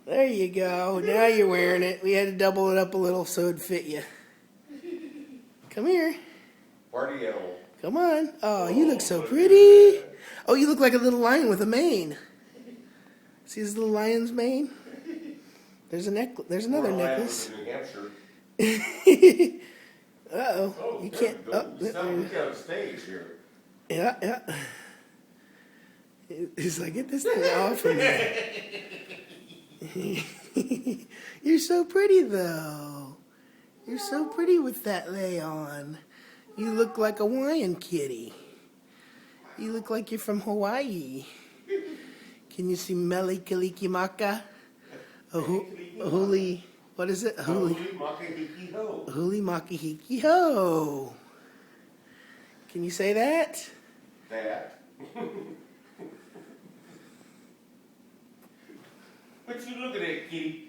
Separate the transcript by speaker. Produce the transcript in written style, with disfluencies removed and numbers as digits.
Speaker 1: There you go. Now you're wearing it. We had to double it up a little so it'd fit you. Come here.
Speaker 2: Party animal.
Speaker 1: Come on. Oh, you look so pretty. Oh, you look like a little lion with a mane. See his little lion's mane? There's a necklace. There's another necklace.
Speaker 2: New Hampshire.
Speaker 1: Uh-oh.
Speaker 2: Oh,
Speaker 1: You can't. Oh,
Speaker 2: we got a stage here.
Speaker 1: yeah, yeah. He's like, get this thing off of me. You're so pretty, though. You're so pretty with that lay on. You look like a Hawaiian kitty. You look like you're from Hawaii. Can you see Mele Kalikimaka? Huli, what is it?
Speaker 2: Huli makahiki ho.
Speaker 1: Huli makahiki ho. Can you say that?
Speaker 2: That. What you looking at, kitty?